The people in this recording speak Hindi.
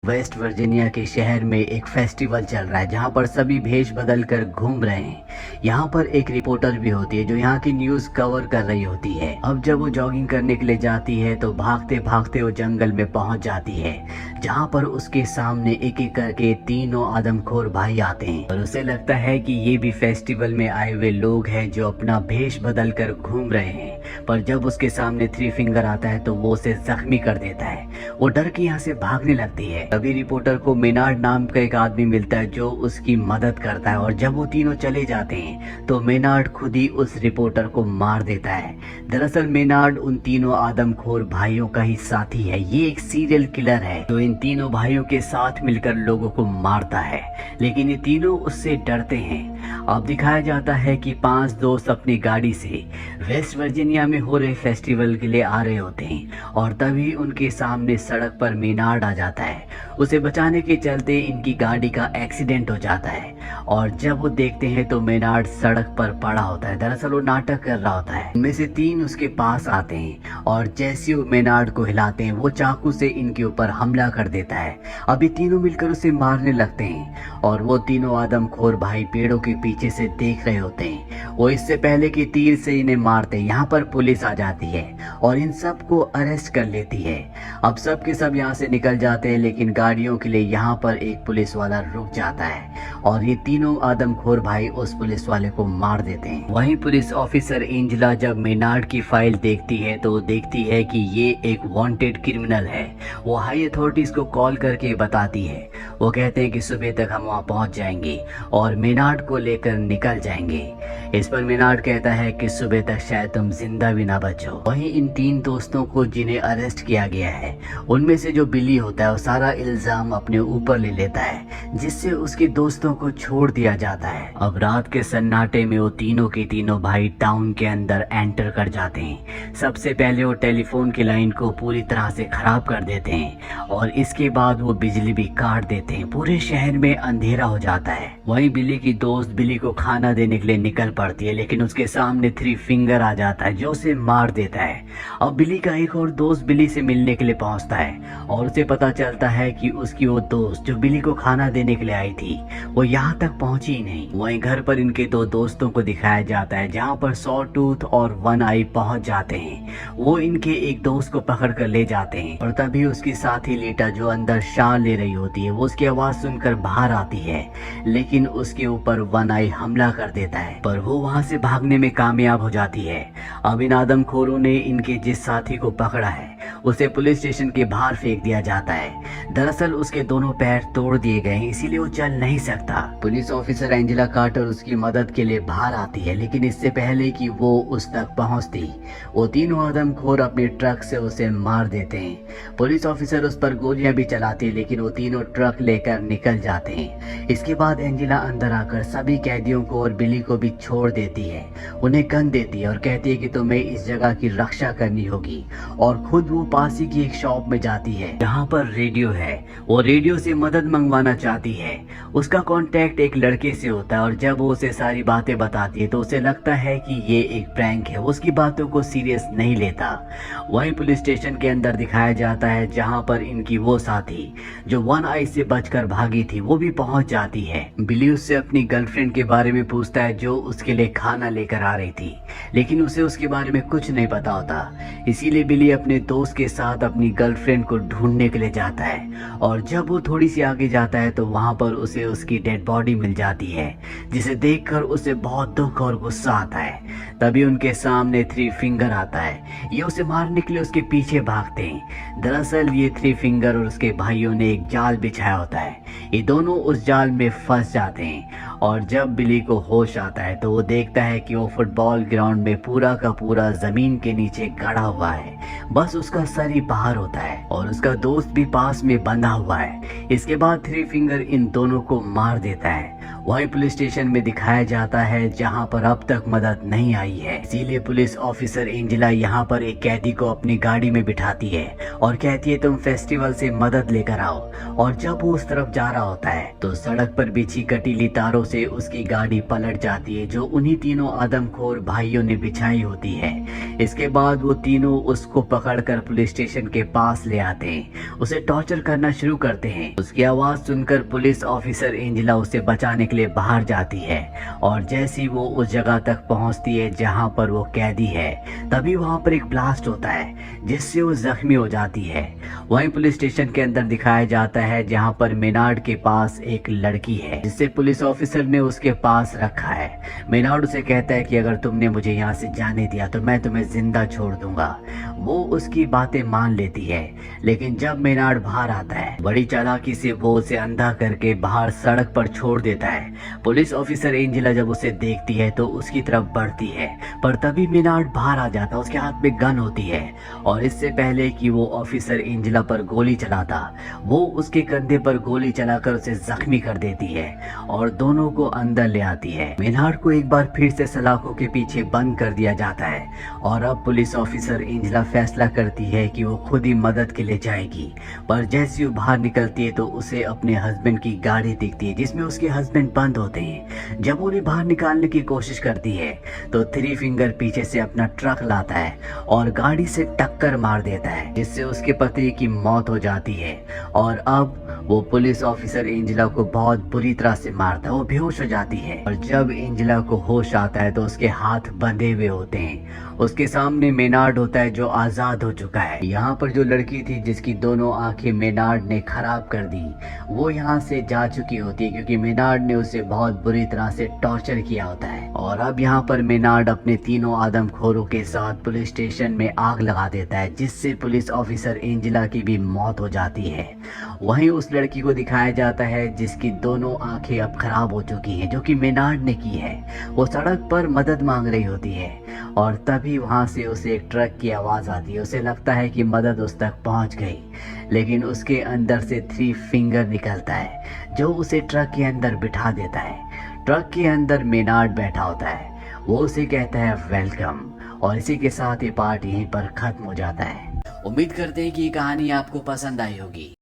वेस्ट वर्जीनिया के शहर में एक फेस्टिवल चल रहा है जहां पर सभी भेष बदल कर घूम रहे हैं। यहां पर एक रिपोर्टर भी होती है जो यहां की न्यूज कवर कर रही होती है। अब जब वो जॉगिंग करने के लिए जाती है तो भागते भागते वो जंगल में पहुंच जाती है जहां पर उसके सामने एक एक करके तीनों आदमखोर भाई आते हैं और उसे लगता है कि ये भी फेस्टिवल में आए हुए लोग हैं जो अपना भेष बदल कर घूम रहे हैं। पर जब उसके सामने थ्री फिंगर आता है तो वो उसे जख्मी कर देता है। वो डर के यहाँ से भागने लगती है। तभी रिपोर्टर को मेनार्ड नाम का एक आदमी मिलता है जो उसकी मदद करता है और जब वो तीनों चले जाते हैं तो मेनार्ड खुद ही उस रिपोर्टर को मार देता है। दरअसल मेनार्ड उन तीनों आदमखोर भाइयों का ही साथी है। ये एक सीरियल किलर है जो इन तीनों भाइयों के साथ मिलकर लोगों को मारता है, लेकिन ये तीनों उससे डरते हैं। अब दिखाया जाता है कि 5 दोस्त अपनी गाड़ी से वेस्ट वर्जीनिया में हो रहे फेस्टिवल के लिए आ रहे होते हैं और तभी उनके सामने सड़क पर मेनार्ड आ जाता है। उसे बचाने के चलते इनकी गाड़ी का एक्सीडेंट हो जाता है और जब वो देखते हैं तो मेनार्ड सड़क पर पड़ा होता है। दरअसल वो नाटक कर रहा होता है। उनमें से 3 उसके पास आते हैं और जैसे वो मेनार्ड को हिलाते हैं वो चाकू से इनके ऊपर हमला कर देता है। अभी तीनों मिलकर उसे मारने लगते हैं और वो तीनों आदमखोर भाई पेड़ों के पीछे से देख रहे होते हैं। वो इससे पहले कि तीर से इन्हें मारते यहाँ पर पुलिस आ जाती है और इन सब को अरेस्ट कर लेती है। अब सब के सब यहाँ से निकल जाते हैं, लेकिन गाड़ियों के लिए यहाँ पर एक पुलिस वाला रुक जाता है और ये तीनों आदमखोर भाई उस पुलिस वाले को मार देते हैं। वहीं पुलिस ऑफिसर एंजेला जब मेनार्ड की फाइल देखती है तो देखती है कि ये एक वांटेड क्रिमिनल है। वो हाई अथॉरिटीज को कॉल करके बताती है। वो कहते हैं कि सुबह तक हम वहाँ पहुँच जाएंगे और मेनार्ड को लेकर निकल जाएंगे। इस पर मेनार्ड कहता है कि सुबह तक शायद तुम जिंदा भी ना बचो। वहीं इन 3 दोस्तों को जिन्हें अरेस्ट किया गया है उनमें से जो बिली होता है वो सारा इल्जाम अपने ऊपर ले लेता है, जिससे उसके दोस्तों को छोड़ दिया जाता है। अब रात के सन्नाटे में वो तीनों के तीनों भाई टाउन के अंदर एंटर कर जाते हैं। सबसे पहले वो टेलीफोन की लाइन को पूरी तरह से खराब कर देते हैं और इसके बाद वो बिजली भी काट देते हैं। पूरे शहर में अंधेरा हो जाता है। वहीं बिली की दोस्त बिली को खाना देने के लिए निकल पड़ती है, लेकिन उसके सामने थ्री फिंगर आ जाता है जो उसे मार देता है। अब बिली का एक और दोस्त बिली से मिलने के लिए पहुंचता है और उसे पता चलता है कि उसकी वो दोस्त जो बिली को खाना देने के लिए आई थी वो यहाँ तक पहुंची ही नहीं। वहीं घर पर इनके 2 दोस्तों को दिखाया जाता है जहाँ पर सॉ टूथ और वन आई पहुंच जाते हैं। वो इनके एक दोस्त को पकड़ कर ले जाते हैं और तभी उसकी साथी लीटा जो अंदर शान ले रही होती है वो उसकी आवाज सुनकर बाहर आती है, लेकिन उसके ऊपर वन आई हमला कर देता है पर वो वहां से भागने में कामयाब हो जाती है। अब इन आदमखोरों ने इनके जिस साथी को पकड़ा है उसे पुलिस स्टेशन के बाहर फेंक दिया जाता है। दरअसल उसके दोनों पैर तोड़ दिए गए हैं, इसीलिए वो चल नहीं सकता। पुलिस ऑफिसर एंजेला कार्टर उसकी मदद के लिए बाहर आती है, लेकिन इससे पहले कि वो उस तक पहुंचती वो तीनों आदमखोर अपने ट्रक से उसे मार देते हैं। पुलिस ऑफिसर उस पर गोलियां भी चलाती है, लेकिन वो तीनों ट्रक लेकर निकल जाते हैं। इसके बाद एंजेला अंदर आकर सभी कैदियों को और बिली को भी छोड़ देती है। उन्हें गन देती है और कहती है कि तुम्हें इस जगह की रक्षा करनी होगी और खुद वो पास ही की एक शॉप में जाती है जहाँ पर रेडियो है। वो रेडियो से मदद मंगवाना चाहती है। उसका कांटेक्ट एक लड़के से होता है और जब वो उसे सारी बातें बताती है तो उसे लगता है कि ये एक प्रैंक है। वो उसकी बातों को सीरियस नहीं लेता। वहीं पुलिस स्टेशन के अंदर दिखाया जाता है जहाँ पर इनकी वो साथी जो वन आई से बचकर भागी थी वो भी पहुंच जाती है। बिली उससे अपनी गर्लफ्रेंड के बारे में पूछता है जो उसके लिए खाना लेकर आ रही थी, लेकिन उसे उसके बारे में कुछ नहीं पता होता। इसीलिए बिली अपने दोस्त के साथ अपनी गर्लफ्रेंड को ढूंढने के लिए जाता है और जब वो थोड़ी सी आगे जाता है तो वहां पर उसे उसकी डेड बॉडी मिल जाती है, जिसे देखकर उसे बहुत दुख और गुस्सा आता है। तभी उनके सामने थ्री फिंगर आता है। ये उसे मारने के लिए उसके पीछे भागते हैं। दरअसल ये थ्री फिंगर और उसके भाइयों ने एक जाल बिछाया होता है। ये दोनों उस जाल में फंस जाते हैं और जब बिली को होश आता है तो वो देखता है कि वो फुटबॉल ग्राउंड में पूरा का पूरा जमीन के नीचे गड़ा हुआ है, बस उसका सर ही बाहर होता है और उसका दोस्त भी पास में बंधा हुआ है। इसके बाद थ्री फिंगर इन दोनों को मार देता है वहीं पुलिस स्टेशन में दिखाया जाता है जहां पर अब तक मदद नहीं आई है। इसीलिए पुलिस ऑफिसर एंजेला यहां पर एक कैदी को अपनी गाड़ी में बिठाती है और कहती है तुम फेस्टिवल से मदद लेकर आओ। और जब वो उस तरफ जा रहा होता है तो सड़क पर बिछी कटीली तारों से उसकी गाड़ी पलट जाती है जो उन्हीं तीनों आदमखोर भाइयों ने बिछाई होती है। इसके बाद वो तीनों उसको पकड़कर पुलिस स्टेशन के पास ले आते हैं, उसे टॉर्चर करना शुरू करते हैं। उसकी आवाज सुनकर पुलिस ऑफिसर एंजेला उसे बचाने के लिए बाहर जाती है और जैसी वो उस जगह तक पहुंचती है जहां पर वो कैदी है, तभी वहां पर एक ब्लास्ट होता है जिससे वो जख्मी हो जाती है। वहीं पुलिस स्टेशन के अंदर दिखाया जाता है जहां पर मेनार्ड के पास एक लड़की है जिसे पुलिस ऑफिसर ने उसके पास रखा है। मेनार्ड उसे कहता है कि अगर तुमने मुझे यहाँ से जाने दिया तो मैं तुम्हें जिंदा छोड़ दूंगा। वो उसकी बातें मान लेती है, लेकिन जब मेनार्ड बाहर आता है बड़ी चालाकी से वो उसे अंधा करके बाहर सड़क पर छोड़ देता है। पुलिस ऑफिसर एंजेला जब उसे देखती है तो उसकी तरफ बढ़ती है, पर तभी मेनार्ड बाहर आ जाता है। उसके हाथ में गन होती है और इससे पहले कि वो ऑफिसर एंजेला पर गोली चलाता, वो उसके कंधे पर गोली चलाकर उसे जख्मी कर देती है और दोनों को अंदर ले आती है। मेनार्ड को एक बार फिर से सलाखों के पीछे बंद कर दिया जाता है और अब पुलिस ऑफिसर एंजेला फैसला करती है कि वो खुद ही मदद के लिए जाएगी। पर जैसे वो बाहर निकलती है तो उसे अपने हस्बैंड की गाड़ी दिखती है जिसमें उसके हस्बैंड बंद होते हैं। जब उन्हें बाहर निकालने की कोशिश करती है तो थ्री फिंगर पीछे से अपना ट्रक लाता है और गाड़ी से टक्कर मार देता है जिससे उसके पति की मौत हो जाती है। और अब वो पुलिस ऑफिसर एंजेला को बहुत बुरी तरह से मारता है, वो बेहोश हो जाती है। और जब एंजेला को होश आता है तो उसके हाथ बंधे हुए होते हैं। उसके सामने मेनार्ड होता है जो आजाद हो चुका है। यहाँ पर जो लड़की थी जिसकी दोनों आंखें मेनार्ड ने खराब कर दी, वो यहाँ से जा चुकी होती है क्योंकि मेनार्ड ने उसे बहुत बुरी तरह से टॉर्चर किया होता है। और अब यहाँ पर मेनार्ड अपने तीनों आदमखोरों के साथ पुलिस स्टेशन में आग लगा देता है जिससे पुलिस ऑफिसर एंजेला की भी मौत हो जाती है। वहीं उस लड़की को दिखाया जाता है जिसकी दोनों आंखें अब खराब हो चुकी हैं, जो कि मेनार्ड ने की है। वो सड़क पर मदद मांग रही होती है और तभी वहां से उसे एक ट्रक की आवाज आती है। उसे लगता है कि मदद उस तक पहुंच गई, लेकिन उसके अंदर से थ्री फिंगर निकलता है जो उसे ट्रक के अंदर बिठा देता है। ट्रक के अंदर मेनार्ड बैठा होता है, वो उसे कहता है वेलकम। और इसी के साथ ये पार्ट यहीं पर खत्म हो जाता है। उम्मीद करते हैं कि ये कहानी आपको पसंद आई होगी।